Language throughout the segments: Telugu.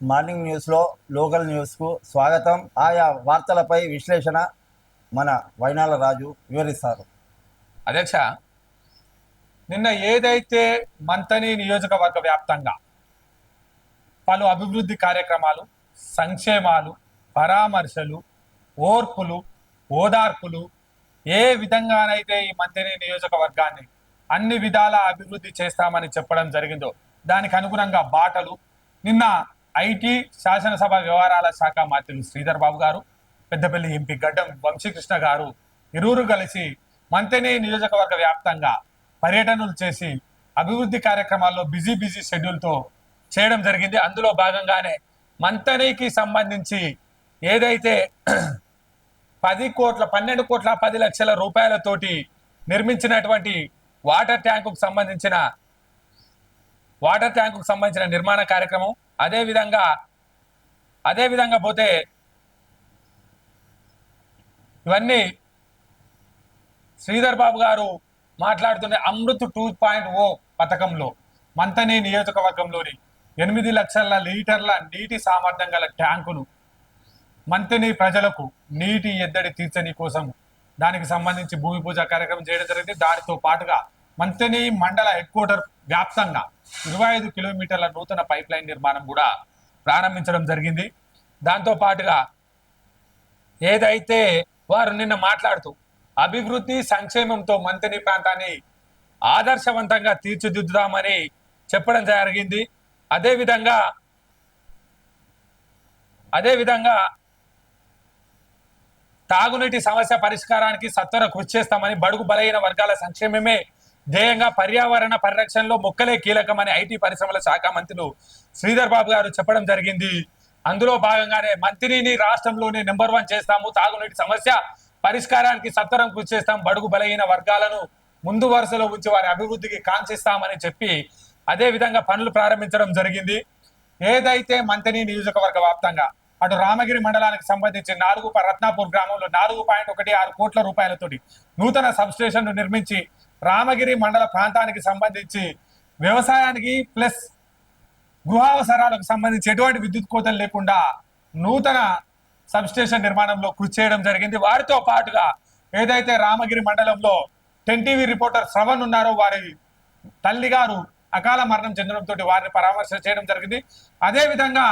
మార్నింగ్ న్యూస్లో లోకల్ న్యూస్కు స్వాగతం. ఆయా వార్తలపై విశ్లేషణ మన వైనాల రాజు వివరిస్తారు. అధ్యక్ష, నిన్న ఏదైతే మంతని నియోజకవర్గ వ్యాప్తంగా పలు అభివృద్ధి కార్యక్రమాలు, సంక్షేమాలు, పరామర్శలు, ఓర్పులు, ఓదార్పులు ఏ విధంగానైతే ఈ మంతని నియోజకవర్గాన్ని అన్ని విధాల అభివృద్ధి చేస్తామని చెప్పడం జరిగిందో దానికి అనుగుణంగా బాటలు నిన్న ఐటీ శాసనసభ వ్యవహారాల శాఖ మంత్రులు శ్రీధర్ బాబు గారు, పెద్దపల్లి ఎంపీ గడ్డం వంశీకృష్ణ గారు ఇరువురు కలిసి మంతని నియోజకవర్గ వ్యాప్తంగా పర్యటనలు చేసి అభివృద్ధి కార్యక్రమాల్లో బిజీ షెడ్యూల్తో చేయడం జరిగింది. అందులో భాగంగానే మంతనికి సంబంధించి ఏదైతే 12 కోట్ల 10 లక్షల రూపాయలతోటి నిర్మించినటువంటి వాటర్ ట్యాంకుకు సంబంధించిన నిర్మాణ కార్యక్రమం, అదేవిధంగా పోతే ఇవన్నీ శ్రీధర్ బాబు గారు మాట్లాడుతున్న అమృత్ 2.0 పథకంలో మంతని నియోజకవర్గంలోని 8 లక్షల లీటర్ల నీటి సామర్థ్యం గల ట్యాంకును మంతని ప్రజలకు నీటి ఎద్దడి తీర్చని కోసం దానికి సంబంధించి భూమి పూజ కార్యక్రమం చేయడం జరిగింది. దానితో పాటుగా మంతని మండల హెడ్ క్వార్టర్ వ్యాప్తంగా 25 కిలోమీటర్ల నూతన పైప్ లైన్ నిర్మాణం కూడా ప్రారంభించడం జరిగింది. దాంతో పాటుగా ఏదైతే వారు నిన్న మాట్లాడుతూ అభివృద్ధి సంక్షేమంతో మంతని ప్రాంతాన్ని ఆదర్శవంతంగా తీర్చిదిద్దుదామని చెప్పడం జరిగింది. అదేవిధంగా తాగునీటి సమస్య పరిష్కారానికి సత్వర కృషి చేస్తామని, బడుగు బలహీన వర్గాల సంక్షేమమే ధ్యేయంగా పర్యావరణ పరిరక్షణలో మొక్కలే కీలకమని ఐటీ పరిశ్రమల శాఖ మంత్రులు శ్రీధర్ బాబు గారు చెప్పడం జరిగింది. అందులో భాగంగానే మంత్రిని రాష్ట్రంలోనే నెంబర్ 1 చేస్తాము, తాగునీటి సమస్య పరిష్కారానికి సత్వరం కృషి చేస్తాం, బడుగు బలహీన వర్గాలను ముందు వరుసలో ఉంచి వారి అభివృద్ధికి కాంక్షిస్తామని చెప్పి అదే విధంగా పనులు ప్రారంభించడం జరిగింది. ఏదైతే మంతని నియోజకవర్గ వ్యాప్తంగా అటు రామగిరి మండలానికి సంబంధించి రత్నాపూర్ గ్రామంలో 4.16 కోట్ల రూపాయలతోటి నూతన సబ్స్టేషన్ నిర్మించి రామగిరి మండల ప్రాంతానికి సంబంధించి వ్యవసాయానికి ప్లస్ గృహావసరాలకు సంబంధించి ఎటువంటి విద్యుత్ కోతలు లేకుండా నూతన సబ్స్టేషన్ నిర్మాణంలో కృషి చేయడం జరిగింది. వారితో పాటుగా ఏదైతే రామగిరి మండలంలో 10 టీవీ రిపోర్టర్ శ్రవణ్ ఉన్నారో వారి తల్లి గారు అకాల మరణం చెందడంతో వారిని పరామర్శ చేయడం జరిగింది. అదేవిధంగా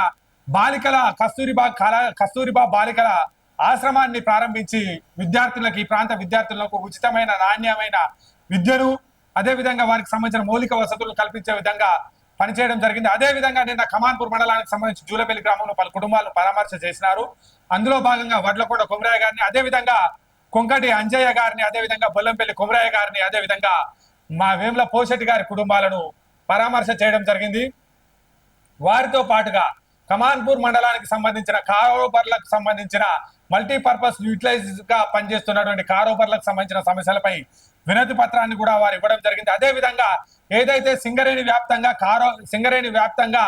బాలికల కస్తూరిబా బాలికల ఆశ్రమాన్ని ప్రారంభించి విద్యార్థులకు, ఈ ప్రాంత విద్యార్థులకు ఉచితమైన నాణ్యమైన విద్యను అదేవిధంగా వారికి సంబంధించిన మౌలిక వసతులు కల్పించే విధంగా పనిచేయడం జరిగింది. అదేవిధంగా నిన్న కమాన్పూర్ మండలానికి సంబంధించి జూలపల్లి గ్రామంలో పలు కుటుంబాలను పరామర్శ చేసినారు. అందులో భాగంగా వడ్లకొండ కొమరయ్య గారిని, అదేవిధంగా కొంకటి అంజయ్య గారిని, అదేవిధంగా బొల్లంపల్లి కొమరయ్య గారిని, అదేవిధంగా మా వేముల పోషెట్టి గారి కుటుంబాలను పరామర్శ చేయడం జరిగింది. వారితో పాటుగా కమాన్పూర్ మండలానికి సంబంధించిన కారోబర్లకు సంబంధించిన మల్టీపర్పస్ యూటిలైజ్ గా పనిచేస్తున్నటువంటి కారోబర్లకు సంబంధించిన సమస్యలపై వినతి పత్రాన్ని కూడా వారు ఇవ్వడం జరిగింది. అదేవిధంగా ఏదైతే సింగరేణి వ్యాప్తంగా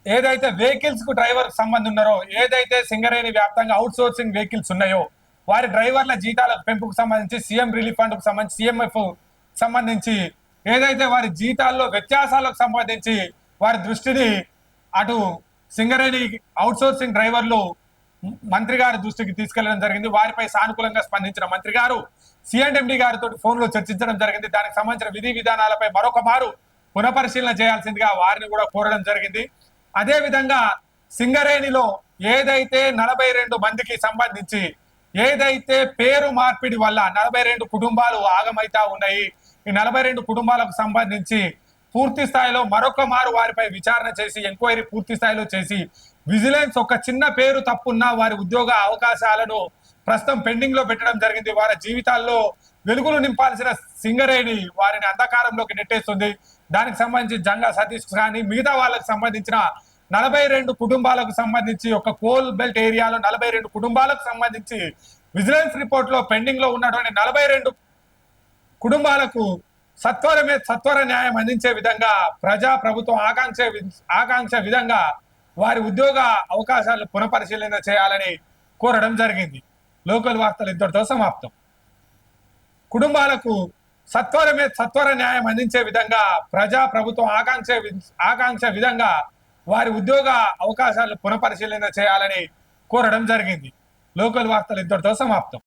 ఏదైతే వెహికల్స్ కు డ్రైవర్ సంబంధం ఉన్నారో, ఏదైతే సింగరేణి వ్యాప్తంగా అవుట్ సోర్సింగ్ వెహికల్స్ ఉన్నాయో వారి డ్రైవర్ల జీతాల పెంపుకు సంబంధించి సీఎం రిలీఫ్ ఫండ్ కు సంబంధించి సిఎంఎఫ్ సంబంధించి ఏదైతే వారి జీతాల్లో వ్యత్యాసాలకు సంబంధించి వారి దృష్టిని అటు సింగరేణి అవుట్ సోర్సింగ్ డ్రైవర్లు మంత్రి గారి దృష్టికి తీసుకెళ్లడం జరిగింది. వారిపై సానుకూలంగా స్పందించిన మంత్రి గారు సిఎండి గారితో ఫోన్లో చర్చించడం జరిగింది. దానికి సంబంధించిన విధి విధానాలపై మరొక మారు పునఃపరిశీలన చేయాల్సిందిగా వారిని కూడా కోరడం జరిగింది. అదే విధంగా సింగరేణిలో ఏదైతే 42 మందికి సంబంధించి ఏదైతే పేరు మార్పిడి వల్ల 42 కుటుంబాలు ఆగమైతా ఉన్నాయి, ఈ 42 కుటుంబాలకు సంబంధించి పూర్తి స్థాయిలో మరొక మారు వారిపై విచారణ చేసి ఎంక్వైరీ పూర్తి స్థాయిలో చేసి విజిలెన్స్ ఒక చిన్న పేరు తప్పున్నా వారి ఉద్యోగ అవకాశాలను ప్రస్తుతం పెండింగ్ లో పెట్టడం జరిగింది. వారి జీవితాల్లో వెలుగులు నింపాల్సిన సింగరేణి వారిని అంధకారంలోకి నెట్టేస్తుంది. దానికి సంబంధించి జంగా సతీష్ కానీ మిగతా వాళ్ళకి సంబంధించిన 42 కుటుంబాలకు సంబంధించి ఒక కోల్ బెల్ట్ ఏరియాలో 42 కుటుంబాలకు సంబంధించి విజిలెన్స్ రిపోర్ట్ లో పెండింగ్ లో ఉన్నటువంటి 42 కుటుంబాలకు సత్వర న్యాయం అందించే విధంగా ప్రజా ప్రభుత్వం ఆకాంక్ష విధంగా వారి ఉద్యోగ అవకాశాలను పునఃపరిశీలన చేయాలని కోరడం జరిగింది. లోకల్ వార్తలు ఇంతటితో సమాప్తం. కుటుంబాలకు సత్వర న్యాయం అందించే విధంగా ప్రజా ప్రభుత్వం ఆకాంక్ష విధంగా వారి ఉద్యోగ అవకాశాలు పునఃపరిశీలన చేయాలని కోరడం జరిగింది. లోకల్ వార్తలు ఇంతటితో సమాప్తం.